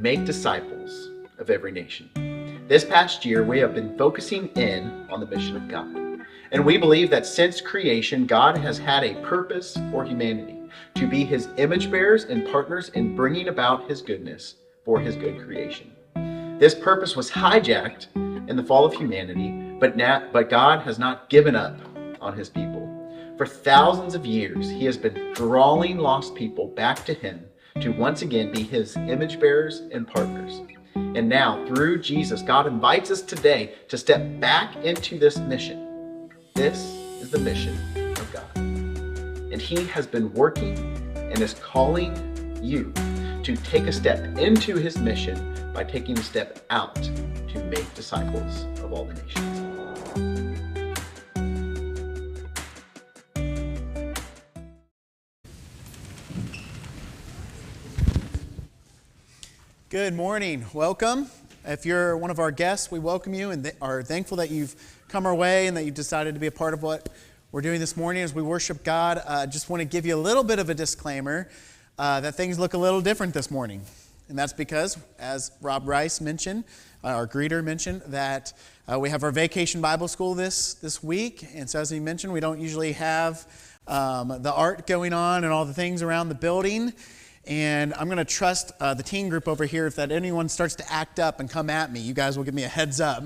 make disciples of every nation. This past year, we have been focusing in on the mission of God. And we believe that since creation, God has had a purpose for humanity, to be his image bearers and partners in bringing about his goodness for his good creation. This purpose was hijacked in the fall of humanity, but God has not given up on his people. For thousands of years, he has been drawing lost people back to him to once again be his image bearers and partners. And now, through Jesus, God invites us today to step back into this mission. This is the mission of God. And he has been working and is calling you to take a step into his mission by taking a step out to make disciples of all the nations. Good morning. Welcome. If you're one of our guests, we welcome you and are thankful that you've come our way and that you've decided to be a part of what we're doing this morning as we worship God. Just want to give you a little bit of a disclaimer that things look a little different this morning. And that's because, as Rob Rice mentioned, our greeter mentioned, that we have our Vacation Bible School this week. And so as he mentioned, we don't usually have the art going on and all the things around the building. And I'm going to trust the teen group over here. If that anyone starts to act up and come at me, you guys will give me a heads up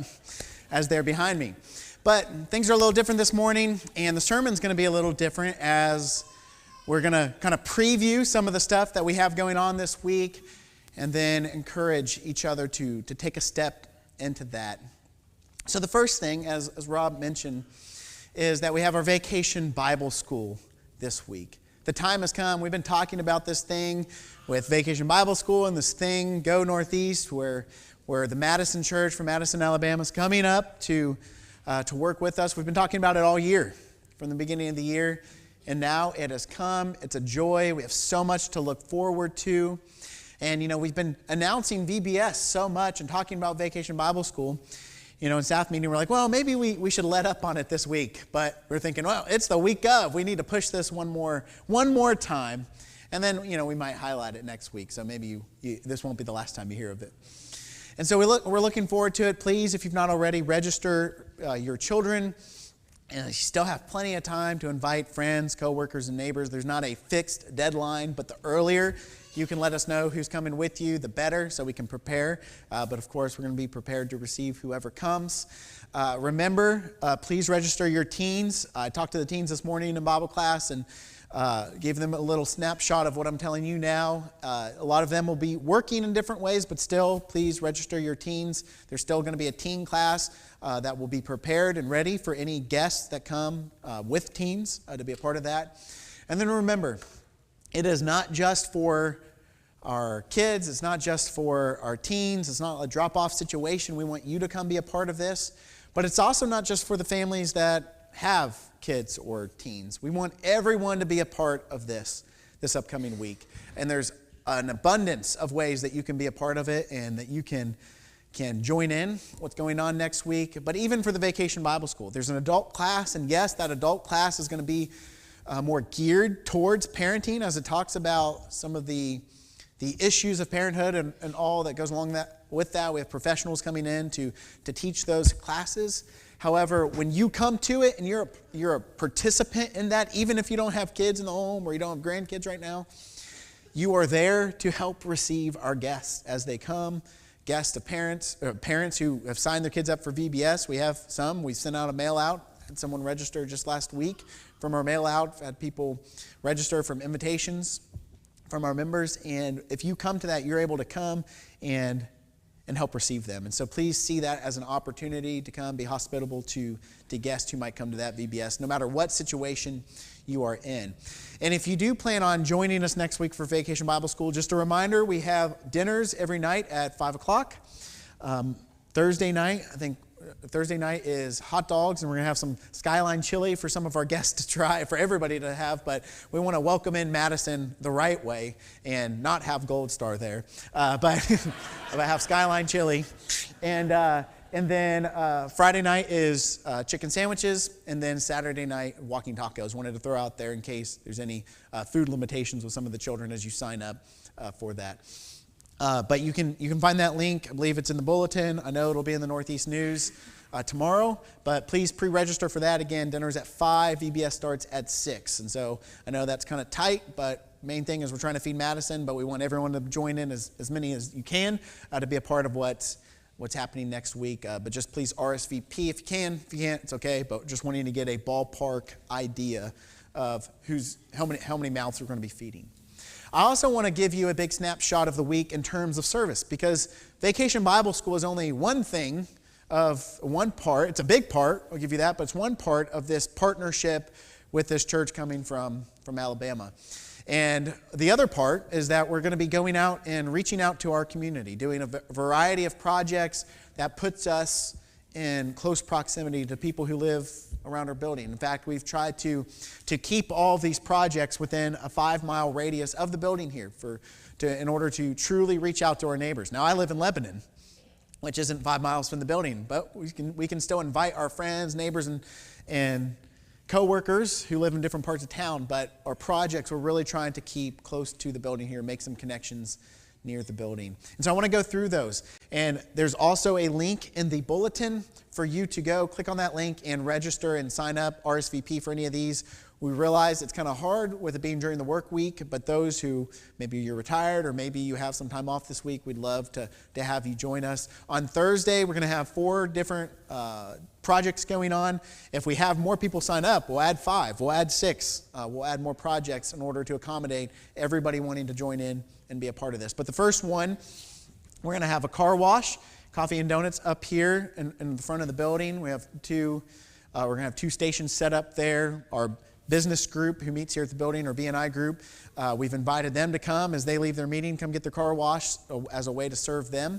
as they're behind me. But things are a little different this morning, and the sermon's going to be a little different as we're going to kind of preview some of the stuff that we have going on this week and then encourage each other to take a step into that. So the first thing, as Rob mentioned, is that we have our Vacation Bible School this week. The time has come. We've been talking about this thing with Vacation Bible School and this thing, Go Northeast, where the Madison Church from Madison, Alabama is coming up to work with us. We've been talking about it all year, from the beginning of the year, and now it has come. It's a joy. We have so much to look forward to. And, we've been announcing VBS so much and talking about Vacation Bible School. In staff meeting, we're like, well, maybe we should let up on it this week. But we're thinking, well, it's the week of. We need to push this one more time. And then, we might highlight it next week. So maybe this won't be the last time you hear of it. And so we're looking forward to it. Please, if you've not already, register your children. And you still have plenty of time to invite friends, coworkers, and neighbors. There's not a fixed deadline, but the earlier you can let us know who's coming with you, the better, so we can prepare. But of course, we're going to be prepared to receive whoever comes. Remember, please register your teens. I talked to the teens this morning in Bible class and gave them a little snapshot of what I'm telling you now. A lot of them will be working in different ways, but still, please register your teens. There's still going to be a teen class that will be prepared and ready for any guests that come with teens to be a part of that. And then remember, it is not just for our kids, it's not just for our teens, it's not a drop-off situation. We want you to come be a part of this, but it's also not just for the families that have kids or teens. We want everyone to be a part of this upcoming week. And there's an abundance of ways that you can be a part of it and that you can join in what's going on next week. But even for the Vacation Bible School, there's an adult class, and yes, that adult class is going to be more geared towards parenting as it talks about some of the issues of parenthood and all that goes along with that. We have professionals coming in to teach those classes. However, when you come to it and you're a participant in that, even if you don't have kids in the home or you don't have grandkids right now, you are there to help receive our guests as they come. Guests of parents who have signed their kids up for VBS. We have some. We sent out a mail out. Had someone register just last week from our mail out. Had people register from invitations from our members. And if you come to that, you're able to come and help receive them. And so please see that as an opportunity to come be hospitable to guests who might come to that VBS, no matter what situation you are in. And if you do plan on joining us next week for Vacation Bible School, just a reminder, we have dinners every night at 5 o'clock. Thursday night is hot dogs, and we're going to have some Skyline chili for some of our guests to try, for everybody to have, but we want to welcome in Madison the right way and not have Gold Star there, but have Skyline chili. And then Friday night is chicken sandwiches, and then Saturday night, walking tacos. Wanted to throw out there in case there's any food limitations with some of the children as you sign up for that. But you can find that link. I believe it's in the bulletin. I know it'll be in the Northeast News tomorrow. But please pre-register for that. Again, dinner's at 5. VBS starts at 6. And so I know that's kind of tight, but main thing is we're trying to feed Madison, but we want everyone to join in, as many as you can, to be a part of what's happening next week. But just please RSVP if you can. If you can't, it's okay. But just wanting to get a ballpark idea of how many mouths we're going to be feeding. I also want to give you a big snapshot of the week in terms of service, because Vacation Bible School is only one part. It's a big part, I'll give you that, but it's one part of this partnership with this church coming from Alabama. And the other part is that we're going to be going out and reaching out to our community, doing a variety of projects that puts us in close proximity to people who live around our building. In fact, we've tried to keep all these projects within a 5-mile radius of the building here in order to truly reach out to our neighbors. Now, I live in Lebanon, which isn't 5 miles from the building, but we can still invite our friends, neighbors, and co-workers who live in different parts of town. But our projects, we're really trying to keep close to the building here, make some connections near the building. And so I want to go through those. And there's also a link in the bulletin for you to go click on that link and register and sign up, RSVP for any of these. We realize it's kind of hard with it being during the work week, but those who maybe you're retired or maybe you have some time off this week, we'd love to have you join us. On Thursday, we're going to have 4 different projects going on. If we have more people sign up, we'll add 5, we'll add 6, we'll add more projects in order to accommodate everybody wanting to join in and be a part of this. But the first one, we're going to have a car wash, coffee and donuts up here in the front of the building. We have we're going to have 2 stations set up there. Our business group who meets here at the building, or B&I group, we've invited them to come as they leave their meeting, come get their car washed as a way to serve them.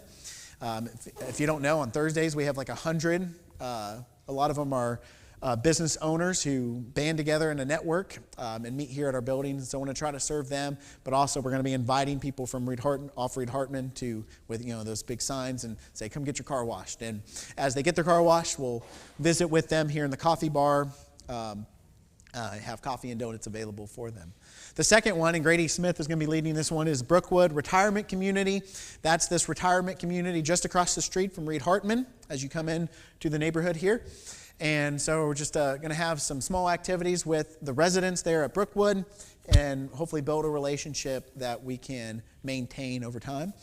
If you don't know, on Thursdays we have like 100. A lot of them are business owners who band together in a network and meet here at our building. So I want to try to serve them, but also we're going to be inviting people from off Reed Hartman with those big signs and say, come get your car washed. And as they get their car washed, we'll visit with them here in the coffee bar, have coffee and donuts available for them. The second one, and Grady Smith is going to be leading this one, is Brookwood Retirement Community. That's this retirement community just across the street from Reed Hartman as you come in to the neighborhood here. And so we're just going to have some small activities with the residents there at Brookwood and hopefully build a relationship that we can maintain over time.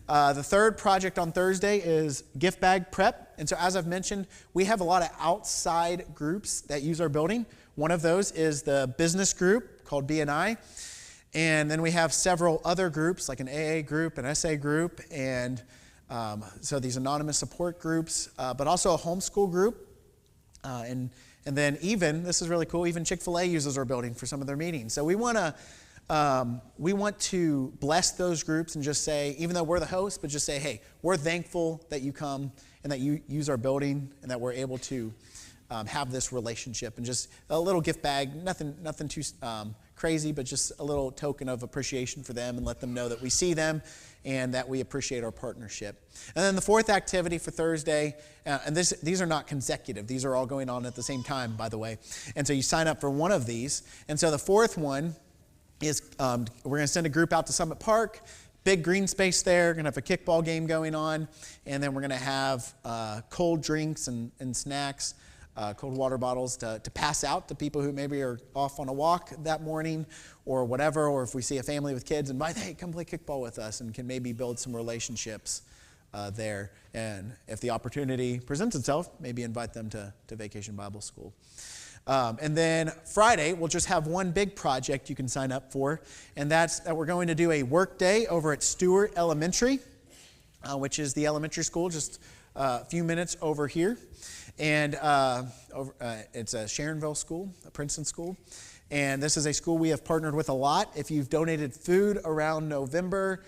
The third project on Thursday is gift bag prep. And so as I've mentioned, we have a lot of outside groups that use our building. One of those is the business group called B&I. And then we have several other groups like an AA group, an SA group, and so these anonymous support groups, but also a homeschool group. And then even, this is really cool, even Chick-fil-A uses our building for some of their meetings. So we want to bless those groups and just say, even though we're the host, but just say, hey, we're thankful that you come and that you use our building and that we're able to have this relationship. And just a little gift bag, nothing too crazy, but just a little token of appreciation for them and let them know that we see them and that we appreciate our partnership. And then the fourth activity for Thursday, and these are not consecutive. These are all going on at the same time, by the way. And so you sign up for one of these. And so the fourth one is we're going to send a group out to Summit Park, big green space there. We're going to have a kickball game going on. And then we're going to have cold drinks and snacks, cold water bottles to pass out to people who maybe are off on a walk that morning or whatever, or if we see a family with kids, invite, hey, come play kickball with us, and can maybe build some relationships there. And if the opportunity presents itself, maybe invite them to Vacation Bible School. And then Friday, we'll just have one big project you can sign up for, and that's that we're going to do a work day over at Stewart Elementary, which is the elementary school just a few minutes over here. And it's a Sharonville school, a Princeton school. And this is a school we have partnered with a lot. If you've donated food around November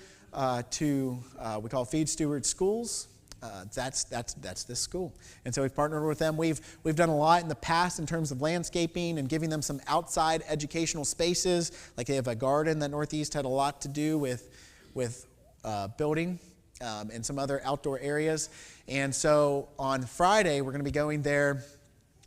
to, we call Feed Steward Schools, that's this school. And so we've partnered with them. We've done a lot in the past in terms of landscaping and giving them some outside educational spaces. Like they have a garden that Northeast had a lot to do with building. And some other outdoor areas. And so on Friday, we're going to be going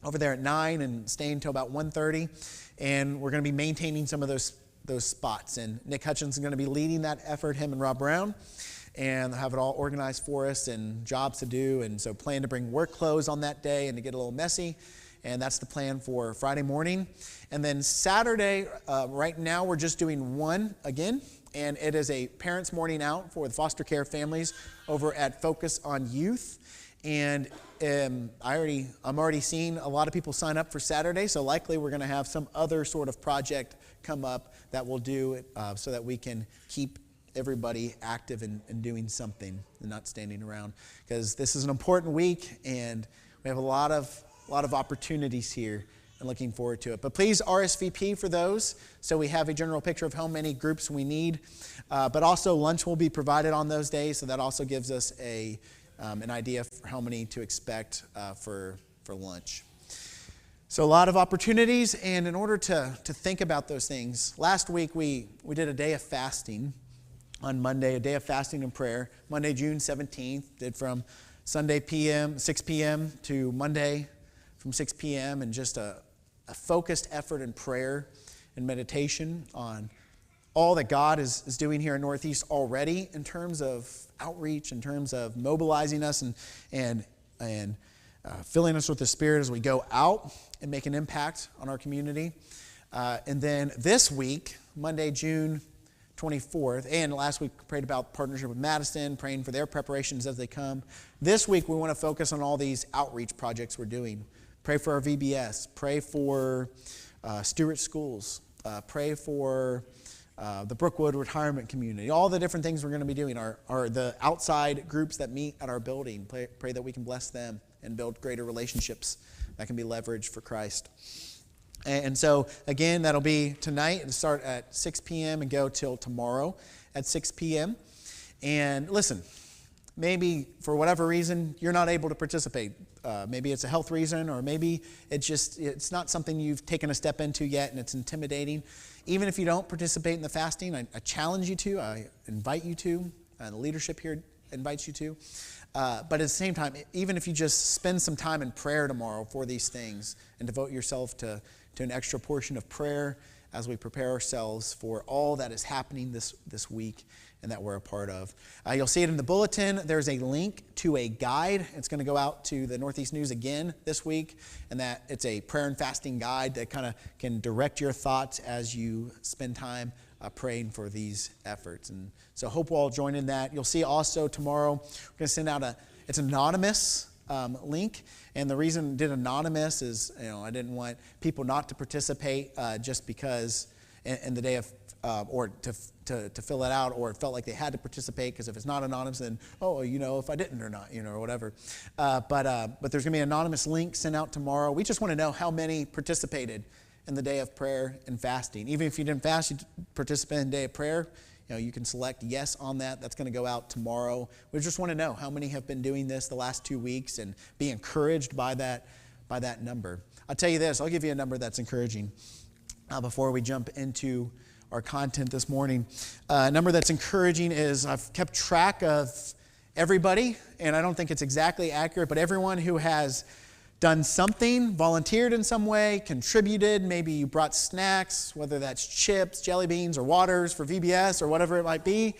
over there at 9 and staying until about 1:30. And we're going to be maintaining some of those spots. And Nick Hutchins is going to be leading that effort, him and Rob Brown. and have it all organized for us and jobs to do. And so plan to bring work clothes on that day and to get a little messy. And that's the plan for Friday morning. And then Saturday, right now we're just doing one again. And it is a parents' morning out for the foster care families over at Focus on Youth. And I'm already seeing a lot of people sign up for Saturday, so likely we're going to have some other sort of project come up that we'll do so that we can keep everybody active and doing something and not standing around. Because this is an important week, and we have a lot of opportunities here, and looking forward to it. But please RSVP for those so we have a general picture of how many groups we need. But also lunch will be provided on those days, so that also gives us an idea for how many to expect for lunch. So a lot of opportunities, and in order to think about those things, last week we did a day of fasting on Monday, a day of fasting and prayer. Monday, June 17th, did from Sunday 6 p.m. to Monday from 6 p.m. and just a focused effort in prayer and meditation on all that God is doing here in Northeast already in terms of outreach, in terms of mobilizing us and filling us with the Spirit as we go out and make an impact on our community. And then this week, Monday, June 24th, and last week prayed about partnership with Madison, praying for their preparations as they come. This week we want to focus on all these outreach projects we're doing. Pray for our VBS, pray for Stewart Schools, pray for the Brookwood retirement community. All the different things we're going to be doing are the outside groups that meet at our building. Pray that we can bless them and build greater relationships that can be leveraged for Christ. And so, again, that'll be tonight. It'll start at 6 p.m. and go till tomorrow at 6 p.m. And listen, maybe for whatever reason you're not able to participate. Maybe it's a health reason, or maybe it's not something you've taken a step into yet and it's intimidating. Even if you don't participate in the fasting, I challenge you to, I invite you to, the leadership here invites you to. But at the same time, even if you just spend some time in prayer tomorrow for these things and devote yourself to an extra portion of prayer as we prepare ourselves for all that is happening this week and that we're a part of. You'll see it in the bulletin. There's a link to a guide. It's going to go out to the Northeast News again this week, and that it's a prayer and fasting guide that kind of can direct your thoughts as you spend time praying for these efforts. And so hope we'll all join in that. You'll see also tomorrow we're going to send out it's anonymous link. And the reason I did anonymous is, I didn't want people not to participate just because in the day of, or to fill it out, or it felt like they had to participate, because if it's not anonymous, then, if I didn't or not, or whatever. But there's going to be an anonymous link sent out tomorrow. We just want to know how many participated in the day of prayer and fasting. Even if you didn't fast, you participated in the day of prayer, you can select yes on that. That's going to go out tomorrow. We just want to know how many have been doing this the last 2 weeks and be encouraged by that number. I'll tell you this. I'll give you a number that's encouraging before we jump into our content this morning. A number that's encouraging is I've kept track of everybody, and I don't think it's exactly accurate, but everyone who has done something, volunteered in some way, contributed. Maybe you brought snacks, whether that's chips, jelly beans, or waters for VBS or whatever it might be.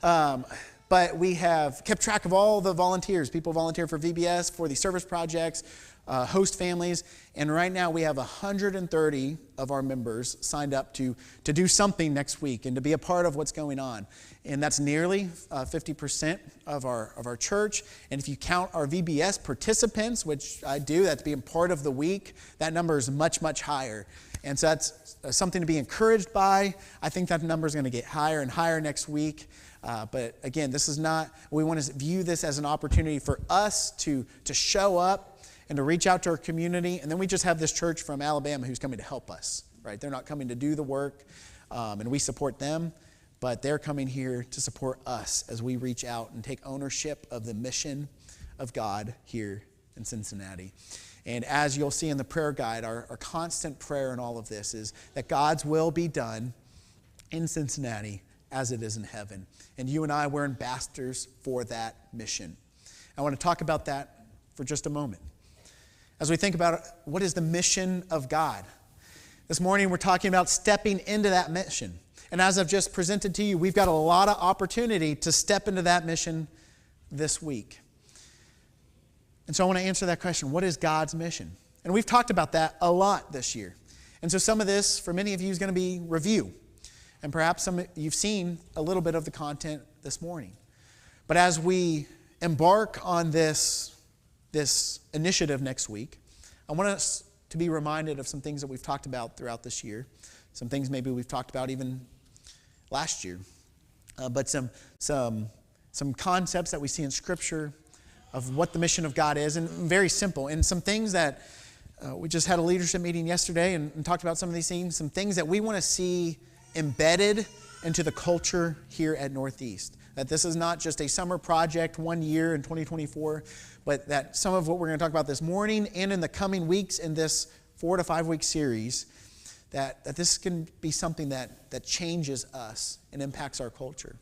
But we have kept track of all the volunteers. People volunteer for VBS, for the service projects, host families. And right now we have 130 of our members signed up to do something next week and to be a part of what's going on. And that's nearly 50% of our church. And if you count our VBS participants, which I do, that's being part of the week, that number is much, much higher. And so that's something to be encouraged by. I think that number is going to get higher and higher next week. But again, we want to view this as an opportunity for us to show up and to reach out to our community. And then we just have this church from Alabama who's coming to help us, right? They're not coming to do the work, and we support them, but they're coming here to support us as we reach out and take ownership of the mission of God here in Cincinnati. And as you'll see in the prayer guide, our constant prayer in all of this is that God's will be done in Cincinnati as it is in heaven. And you and I, we're ambassadors for that mission. I want to talk about that for just a moment. As we think about what is the mission of God. This morning we're talking about stepping into that mission. And as I've just presented to you, we've got a lot of opportunity to step into that mission this week. And so I want to answer that question. What is God's mission? And we've talked about that a lot this year. And so some of this, for many of you, is going to be review. And perhaps some of you've seen a little bit of the content this morning. But as we embark on this initiative next week, I want us to be reminded of some things that we've talked about throughout this year. Some things maybe we've talked about even last year. But some concepts that we see in Scripture of what the mission of God is, and very simple. And some things that we just had a leadership meeting yesterday and talked about some of these things, some things that we want to see embedded into the culture here at Northeast. That this is not just a summer project 1 year in 2024, but that some of what we're going to talk about this morning and in the coming weeks in this 4 to 5 week series, that this can be something that changes us and impacts our culture.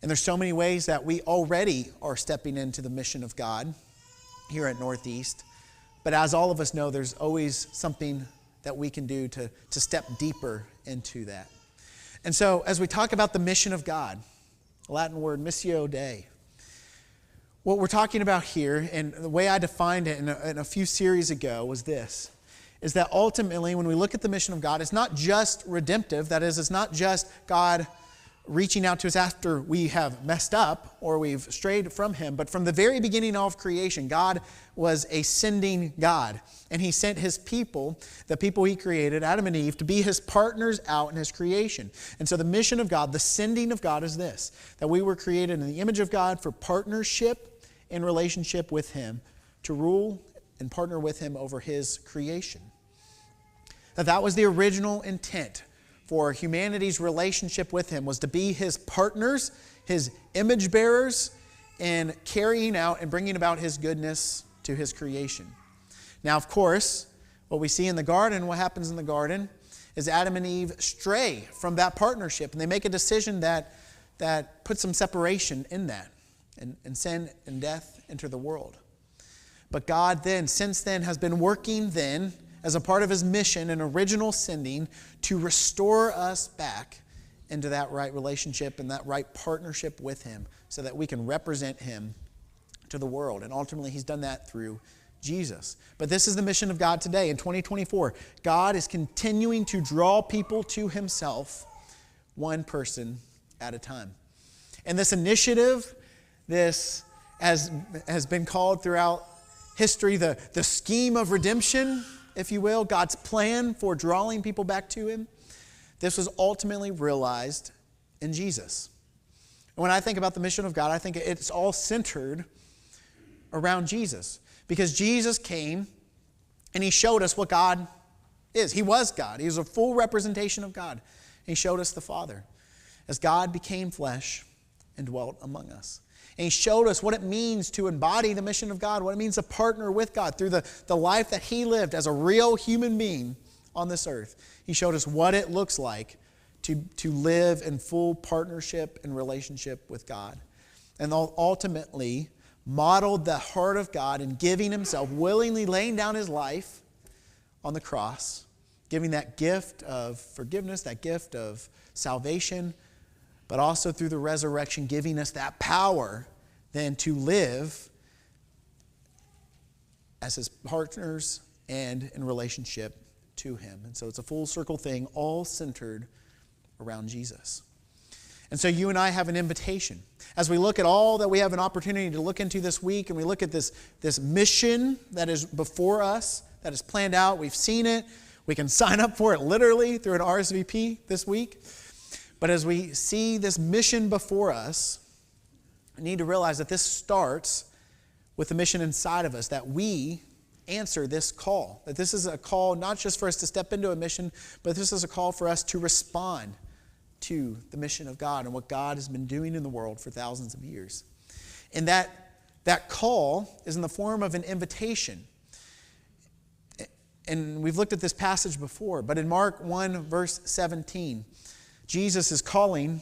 And there's so many ways that we already are stepping into the mission of God here at Northeast. But as all of us know, there's always something that we can do to step deeper into that. And so as we talk about the mission of God, the Latin word missio Dei, what we're talking about here, and the way I defined it in a few series ago was this, is that ultimately when we look at the mission of God, it's not just redemptive. That is, it's not just God reaching out to us after we have messed up or we've strayed from Him. But from the very beginning of creation, God was a sending God. And He sent His people, the people He created, Adam and Eve, to be His partners out in His creation. And so the mission of God, the sending of God is this, that we were created in the image of God for partnership and relationship with Him, to rule and partner with Him over His creation. That was the original intent for humanity's relationship with Him, was to be His partners, His image bearers, in carrying out and bringing about His goodness to His creation. Now, of course, what we see in the garden, what happens in the garden, is Adam and Eve stray from that partnership, and they make a decision that puts some separation in that, and sin and death enter the world. But God then, since then, has been working then as a part of His mission and original sending to restore us back into that right relationship and that right partnership with Him so that we can represent Him to the world. And ultimately, He's done that through Jesus. But this is the mission of God today in 2024. God is continuing to draw people to Himself, one person at a time. And this initiative, this has been called throughout history the scheme of redemption, if you will, God's plan for drawing people back to Him. This was ultimately realized in Jesus. And when I think about the mission of God, I think it's all centered around Jesus. Because Jesus came and He showed us what God is. He was God. He was a full representation of God. He showed us the Father as God became flesh and dwelt among us. And He showed us what it means to embody the mission of God, what it means to partner with God through the life that He lived as a real human being on this earth. He showed us what it looks like to live in full partnership and relationship with God. And ultimately modeled the heart of God in giving Himself, willingly laying down His life on the cross, giving that gift of forgiveness, that gift of salvation, but also through the resurrection, giving us that power then to live as His partners and in relationship to Him. And so it's a full circle thing, all centered around Jesus. And so you and I have an invitation. As we look at all that we have an opportunity to look into this week, and we look at this mission that is before us, that is planned out, we've seen it, we can sign up for it literally through an RSVP this week. But as we see this mission before us, we need to realize that this starts with the mission inside of us, that we answer this call. That this is a call not just for us to step into a mission, but this is a call for us to respond to the mission of God and what God has been doing in the world for thousands of years. And that call is in the form of an invitation. And we've looked at this passage before, but in Mark 1, verse 17, Jesus is calling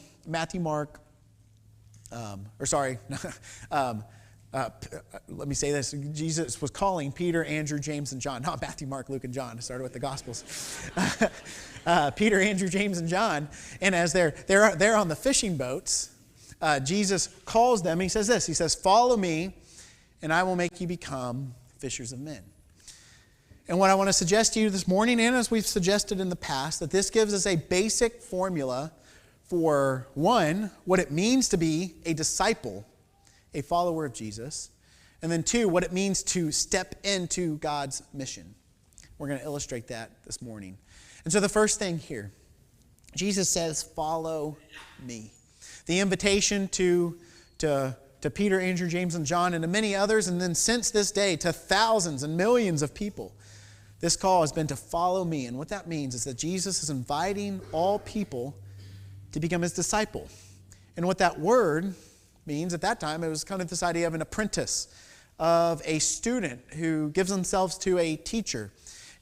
let me say this. Jesus was calling Peter, Andrew, James, and John. Not Matthew, Mark, Luke, and John. I started with the Gospels. Peter, Andrew, James, and John. And as they're on the fishing boats, Jesus calls them. He says this. He says, "Follow me, and I will make you become fishers of men." And what I want to suggest to you this morning, and as we've suggested in the past, that this gives us a basic formula for, one, what it means to be a disciple, a follower of Jesus, and then two, what it means to step into God's mission. We're going to illustrate that this morning. And so the first thing here, Jesus says, "Follow me." The invitation to Peter, Andrew, James, and John, and to many others, and then since this day to thousands and millions of people, this call has been to follow me. And what that means is that Jesus is inviting all people to become his disciple. And what that word means at that time, it was kind of this idea of an apprentice, of a student who gives themselves to a teacher.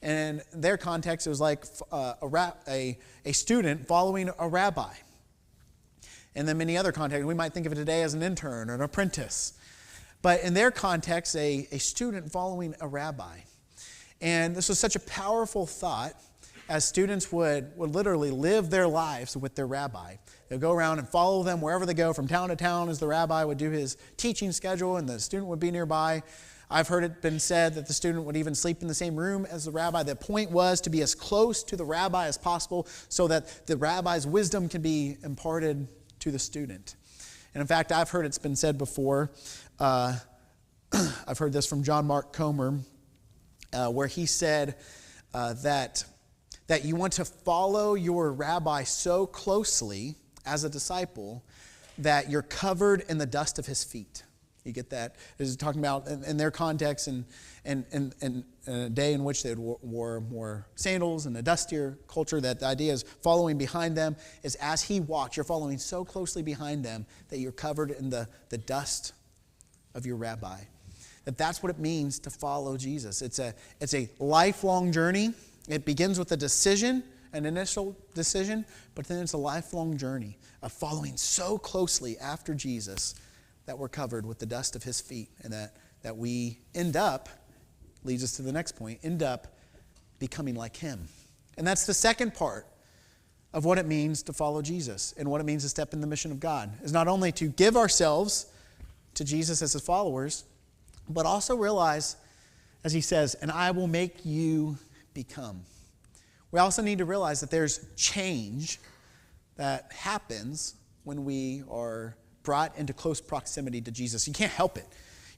And in their context, it was like a student following a rabbi. And then many other contexts, we might think of it today as an intern or an apprentice. But in their context, a student following a rabbi. And this was such a powerful thought, as students would literally live their lives with their rabbi. They'd go around and follow them wherever they go, from town to town, as the rabbi would do his teaching schedule, and the student would be nearby. I've heard it been said that the student would even sleep in the same room as the rabbi. The point was to be as close to the rabbi as possible so that the rabbi's wisdom can be imparted to the student. And in fact, I've heard it's been said before, I've heard this from John Mark Comer, where he said that you want to follow your rabbi so closely as a disciple that you're covered in the dust of his feet. You get that? This is talking about in their context and a day in which they wore more sandals and a dustier culture, that the idea is following behind them is as he walks, you're following so closely behind them that you're covered in the dust of your rabbi. That's what it means to follow Jesus. It's a lifelong journey. It begins with a decision, an initial decision, but then it's a lifelong journey of following so closely after Jesus that we're covered with the dust of his feet, and that we end up, leads us to the next point, end up becoming like him. And that's the second part of what it means to follow Jesus and what it means to step in the mission of God, is not only to give ourselves to Jesus as his followers, but also realize, as he says, "and I will make you become." We also need to realize that there's change that happens when we are brought into close proximity to Jesus. You can't help it.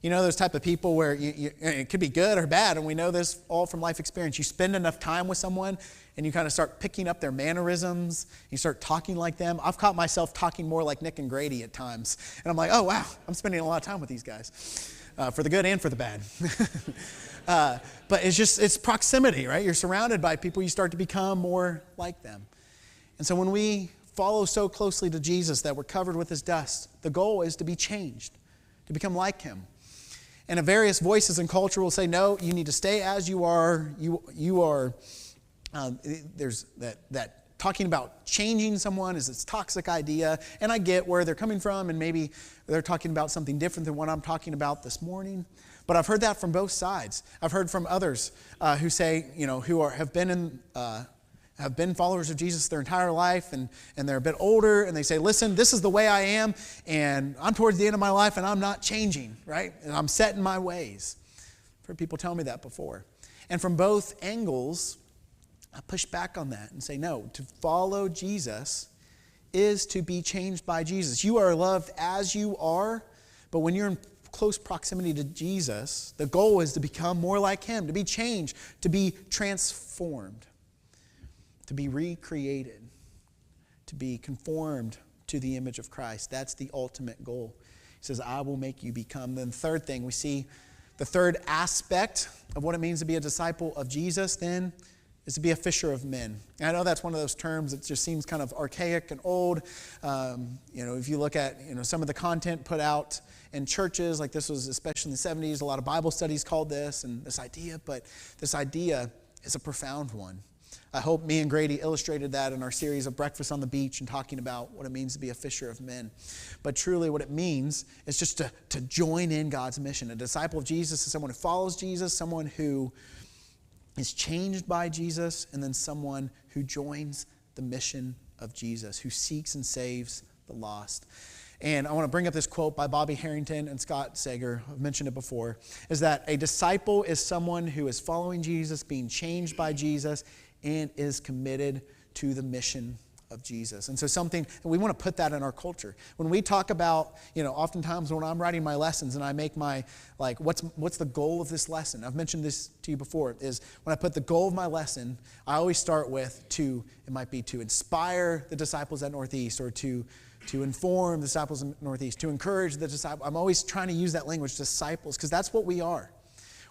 You know those type of people where it could be good or bad, and we know this all from life experience. You spend enough time with someone, and you kind of start picking up their mannerisms. You start talking like them. I've caught myself talking more like Nick and Grady at times, and I'm like, oh, wow, I'm spending a lot of time with these guys, for the good and for the bad. But it's proximity, right? You're surrounded by people. You start to become more like them. And so when we follow so closely to Jesus that we're covered with his dust, the goal is to be changed, to become like him. And various voices in culture will say, no, you need to stay as you are. You are, there's that talking about changing someone is this toxic idea. And I get where they're coming from, and maybe they're talking about something different than what I'm talking about this morning. But I've heard that from both sides. I've heard from others who say, have been followers of Jesus their entire life, and they're a bit older, and they say, listen, this is the way I am, and I'm towards the end of my life, and I'm not changing, right? And I'm set in my ways. I've heard people tell me that before. And from both angles, I push back on that and say, no, to follow Jesus is to be changed by Jesus. You are loved as you are, but when you're in close proximity to Jesus, the goal is to become more like him, to be changed, to be transformed, to be recreated, to be conformed to the image of Christ. That's the ultimate goal. He says, I will make you become. Then the third thing, we see the third aspect of what it means to be a disciple of Jesus then is to be a fisher of men. And I know that's one of those terms that just seems kind of archaic and old. If you look at some of the content put out in churches, like this was especially in the 70s, a lot of Bible studies called this and this idea, but this idea is a profound one. I hope me and Grady illustrated that in our series of Breakfast on the Beach and talking about what it means to be a fisher of men. But truly what it means is just to join in God's mission. A disciple of Jesus is someone who follows Jesus, someone who is changed by Jesus, and then someone who joins the mission of Jesus, who seeks and saves the lost. And I want to bring up this quote by Bobby Harrington and Scott Sager. I've mentioned it before, is that a disciple is someone who is following Jesus, being changed by Jesus, and is committed to the mission of Jesus. And so we want to put that in our culture. When we talk about, oftentimes when I'm writing my lessons and I make my, what's the goal of this lesson? I've mentioned this to you before, is when I put the goal of my lesson, I always start with it might be to inspire the disciples at Northeast, or to inform the disciples at Northeast, to encourage the disciples. I'm always trying to use that language, disciples, because that's what we are.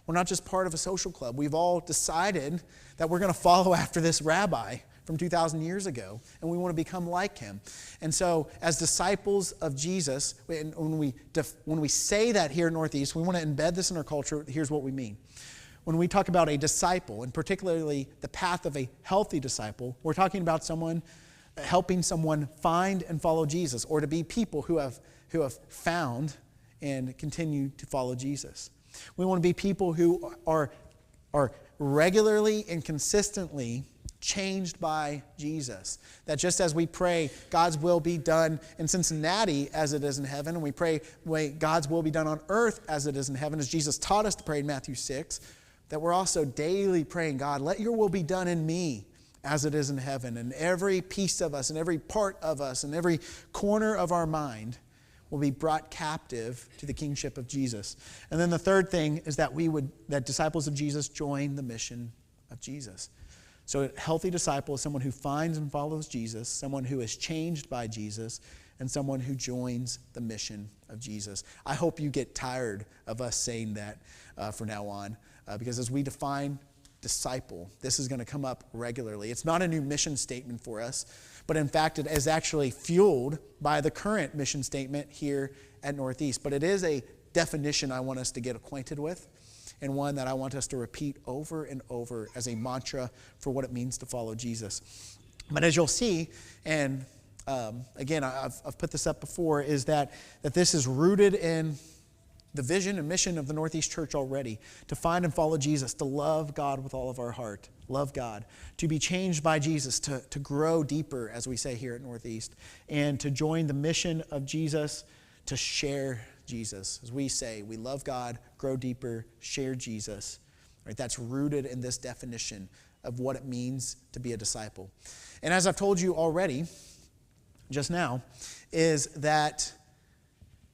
We're not just part of a social club. We've all decided that we're going to follow after this rabbi from 2,000 years ago, and we want to become like him. And so as disciples of Jesus, when we say that here at Northeast, we want to embed this in our culture. Here's what we mean. When we talk about a disciple, and particularly the path of a healthy disciple, we're talking about helping someone find and follow Jesus, or to be people who have found and continue to follow Jesus. We want to be people who are regularly and consistently changed by Jesus. That just as we pray, God's will be done in Cincinnati as it is in heaven, and we pray, God's will be done on earth as it is in heaven, as Jesus taught us to pray in Matthew 6, that we're also daily praying, God, let your will be done in me as it is in heaven. And every piece of us, and every part of us, and every corner of our mind will be brought captive to the kingship of Jesus. And then the third thing is that that disciples of Jesus join the mission of Jesus. So a healthy disciple is someone who finds and follows Jesus, someone who is changed by Jesus, and someone who joins the mission of Jesus. I hope you get tired of us saying that from now on, because as we define disciple, this is going to come up regularly. It's not a new mission statement for us, but in fact it is actually fueled by the current mission statement here at Northeast. But it is a definition I want us to get acquainted with, and one that I want us to repeat over and over as a mantra for what it means to follow Jesus. But as you'll see, and again, I've put this up before, is that this is rooted in the vision and mission of the Northeast Church already, to find and follow Jesus, to love God with all of our heart, love God, to be changed by Jesus, to grow deeper, as we say here at Northeast, and to join the mission of Jesus, to share Jesus. As we say, we love God, grow deeper, share Jesus. Right? That's rooted in this definition of what it means to be a disciple. And as I've told you already, just now, is that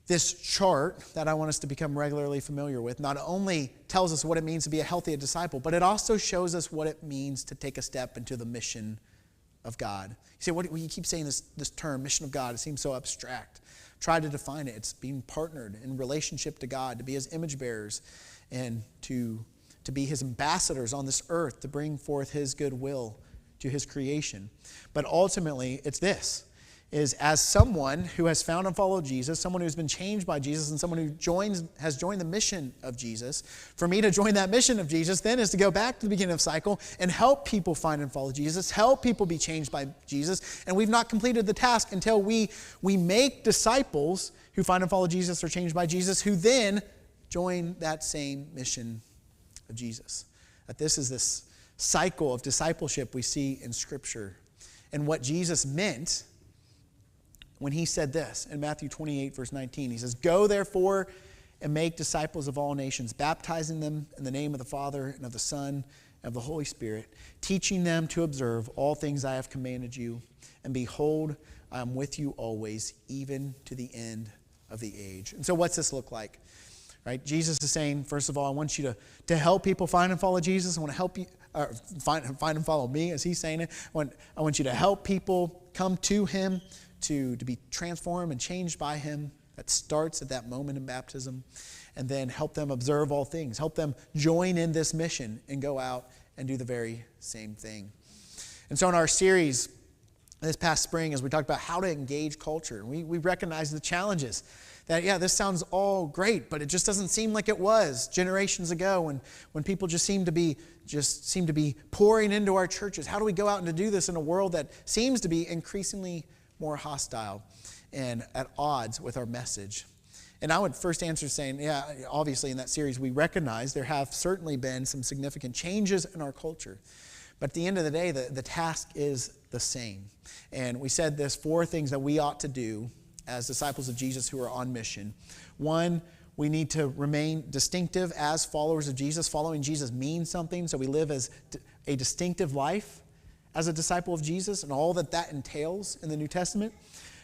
this chart that I want us to become regularly familiar with not only tells us what it means to be a healthy disciple, but it also shows us what it means to take a step into the mission of God. You say, what you keep saying this term, mission of God, it seems so abstract. Try to define it. It's being partnered in relationship to God, to be his image bearers, and to be his ambassadors on this earth, to bring forth his goodwill to his creation. But ultimately, it's this, is as someone who has found and followed Jesus, someone who's been changed by Jesus, and someone who has joined the mission of Jesus, for me to join that mission of Jesus then is to go back to the beginning of the cycle and help people find and follow Jesus, help people be changed by Jesus. And we've not completed the task until we make disciples who find and follow Jesus or changed by Jesus, who then join that same mission of Jesus. That this is this cycle of discipleship we see in Scripture. And what Jesus meant when he said this in Matthew 28, verse 19, he says, "Go therefore and make disciples of all nations, baptizing them in the name of the Father and of the Son and of the Holy Spirit, teaching them to observe all things I have commanded you. And behold, I am with you always, even to the end of the age." And so what's this look like? Right? Jesus is saying, first of all, I want you to help people find and follow Jesus. I want to help you find and follow me, as he's saying it. I want you to help people come to him, to be transformed and changed by him. That starts at that moment in baptism. And then help them observe all things. Help them join in this mission and go out and do the very same thing. And so in our series this past spring, as we talked about how to engage culture, we recognize the challenges that, yeah, this sounds all great, but it just doesn't seem like it was generations ago when people just seem to be pouring into our churches. How do we go out and to do this in a world that seems to be increasingly more hostile and at odds with our message? And I would first answer saying, yeah, obviously in that series we recognize there have certainly been some significant changes in our culture. But at the end of the day, the task is the same. And we said there's 4 things that we ought to do as disciples of Jesus who are on mission. 1, we need to remain distinctive as followers of Jesus. Following Jesus means something, so we live as a distinctive life as a disciple of Jesus and all that entails in the New Testament.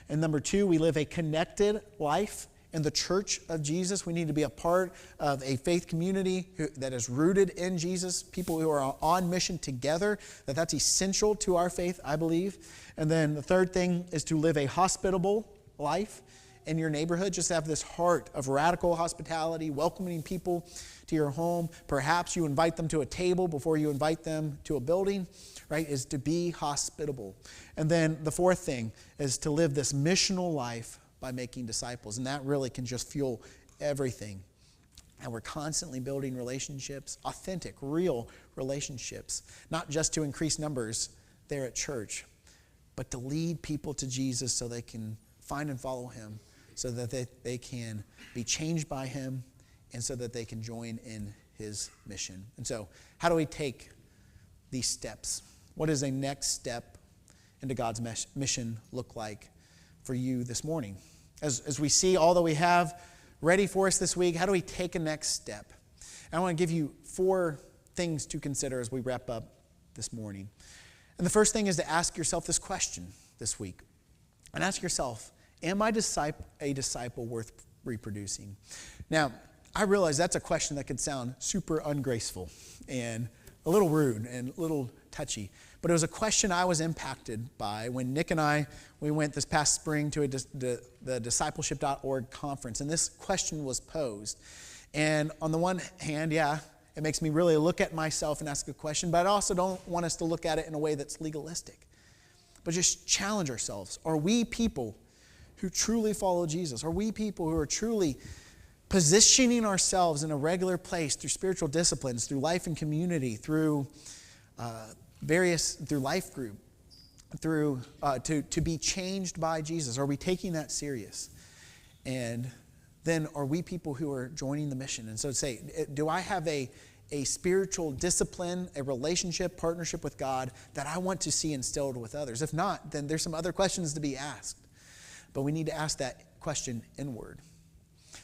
And number 2, we live a connected life in the church of Jesus. We need to be a part of a faith community that is rooted in Jesus, people who are on mission together, that's essential to our faith, I believe. And then the third thing is to live a hospitable life in your neighborhood. Just have this heart of radical hospitality, welcoming people to your home. Perhaps you invite them to a table before you invite them to a building, right? Is to be hospitable. And then the fourth thing is to live this missional life by making disciples. And that really can just fuel everything. And we're constantly building relationships, authentic, real relationships, not just to increase numbers there at church, but to lead people to Jesus so they can find and follow him, so that they can be changed by him, and so that they can join in his mission. And so, how do we take these steps? What does a next step into God's mission look like for you this morning? As we see all that we have ready for us this week, how do we take a next step? And I want to give you 4 things to consider as we wrap up this morning. And the first thing is to ask yourself this question this week. And ask yourself, am I a disciple worth reproducing? Now, I realize that's a question that could sound super ungraceful and a little rude and a little touchy. But it was a question I was impacted by when Nick and we went this past spring to the discipleship.org conference. And this question was posed. And on the one hand, yeah, it makes me really look at myself and ask a question. But I also don't want us to look at it in a way that's legalistic. But just challenge ourselves. Are we people who truly follow Jesus? Are we people who are truly positioning ourselves in a regular place through spiritual disciplines, through life and community, through through life group, to be changed by Jesus? Are we taking that serious? And then are we people who are joining the mission? And so say, do I have a spiritual discipline, a relationship, partnership with God that I want to see instilled with others? If not, then there's some other questions to be asked. But we need to ask that question inward.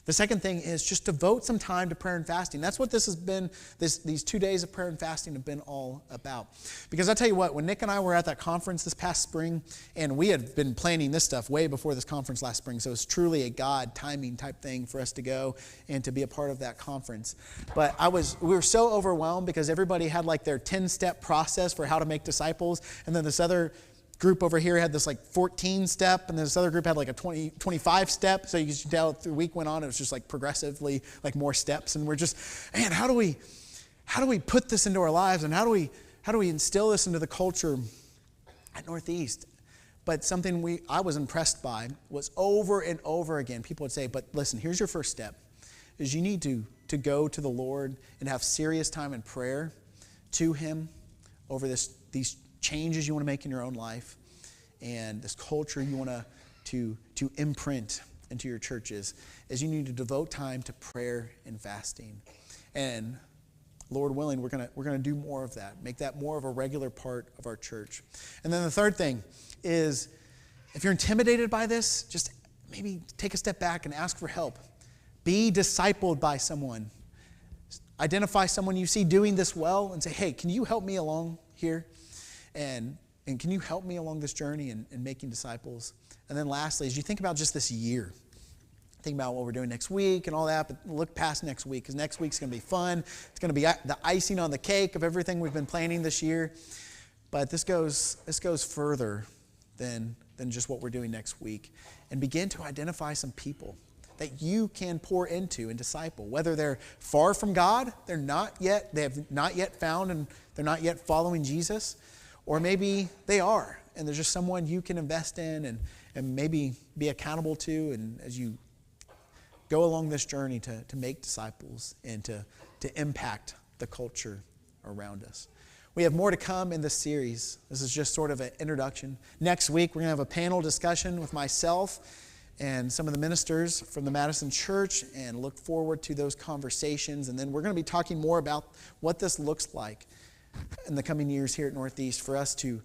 The second thing is just devote some time to prayer and fasting. That's what this has been, these 2 days of prayer and fasting have been all about. Because I tell you what, when Nick and I were at that conference this past spring, and we had been planning this stuff way before this conference last spring, so it's truly a God timing type thing for us to go and to be a part of that conference. But we were so overwhelmed because everybody had like their 10-step process for how to make disciples, and then this other group over here had this like 14-step, and this other group had like a 25-step. So you can tell the week went on, it was just like progressively like more steps. And we're just, man, how do we put this into our lives, and how do we instill this into the culture at Northeast? But something I was impressed by was over and over again, people would say, but listen, here's your first step, is you need to go to the Lord and have serious time in prayer to him over these changes you want to make in your own life and this culture you want to imprint into your churches, is you need to devote time to prayer and fasting. And Lord willing, we're gonna do more of that, make that more of a regular part of our church. And then the third thing is, if you're intimidated by this, just maybe take a step back and ask for help. Be discipled by someone. Identify someone you see doing this well and say, hey, can you help me along here? And can you help me along this journey in making disciples? And then lastly, as you think about just this year, think about what we're doing next week and all that, but look past next week, because next week's going to be fun. It's going to be the icing on the cake of everything we've been planning this year. But this goes further than just what we're doing next week. And begin to identify some people that you can pour into and disciple, whether they're far from God, they have not yet found and they're not yet following Jesus, or maybe they are, and there's just someone you can invest in and maybe be accountable to. And as you go along this journey to make disciples and to impact the culture around us. We have more to come in this series. This is just sort of an introduction. Next week, we're going to have a panel discussion with myself and some of the ministers from the Madison Church, and look forward to those conversations. And then we're going to be talking more about what this looks like in the coming years here at Northeast for us to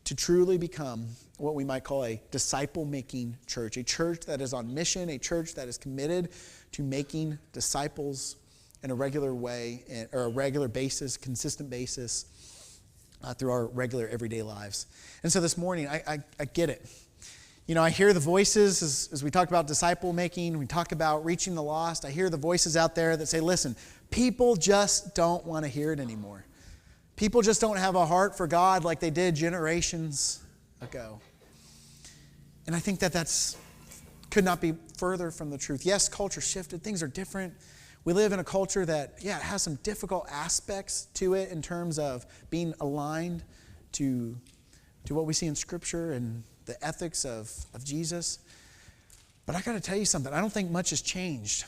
truly become what we might call a disciple-making church, a church that is on mission, a church that is committed to making disciples in a regular way, or a regular basis, consistent basis, through our regular everyday lives. And so this morning, I get it. You know, I hear the voices as we talk about disciple making, we talk about reaching the lost. I hear the voices out there that say, listen, people just don't want to hear it anymore. People just don't have a heart for God like they did generations ago. And I think that could not be further from the truth. Yes, culture shifted. Things are different. We live in a culture that, it has some difficult aspects to it in terms of being aligned to what we see in Scripture and the ethics of Jesus. But I got to tell you something. I don't think much has changed.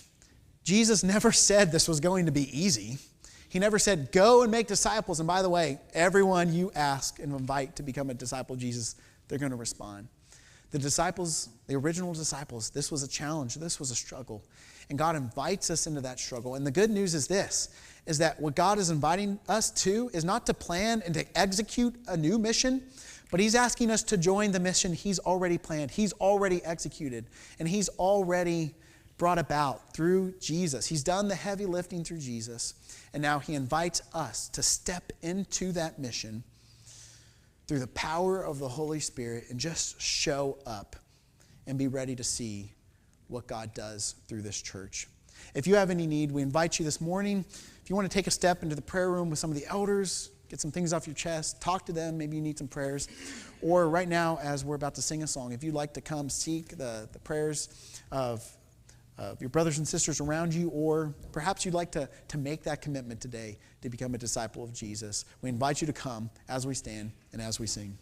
Jesus never said this was going to be easy. He never said, go and make disciples. And by the way, everyone you ask and invite to become a disciple of Jesus, they're going to respond. The disciples, the original disciples, this was a challenge. This was a struggle. And God invites us into that struggle. And the good news is this, is that what God is inviting us to is not to plan and to execute a new mission, but He's asking us to join the mission He's already planned, He's already executed, and He's already brought about through Jesus. He's done the heavy lifting through Jesus, and now He invites us to step into that mission through the power of the Holy Spirit and just show up and be ready to see what God does through this church. If you have any need, we invite you this morning. If you want to take a step into the prayer room with some of the elders, get some things off your chest, talk to them, maybe you need some prayers. Or right now, as we're about to sing a song, if you'd like to come seek the prayers of your brothers and sisters around you, or perhaps you'd like to make that commitment today to become a disciple of Jesus, we invite you to come as we stand and as we sing.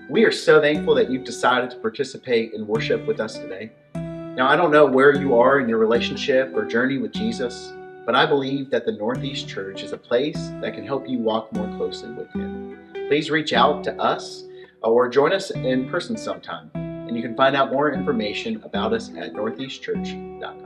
We are so thankful that you've decided to participate in worship with us today. Now, I don't know where you are in your relationship or journey with Jesus, but I believe that the Northeast Church is a place that can help you walk more closely with Him. Please reach out to us or join us in person sometime, and you can find out more information about us at northeastchurch.com.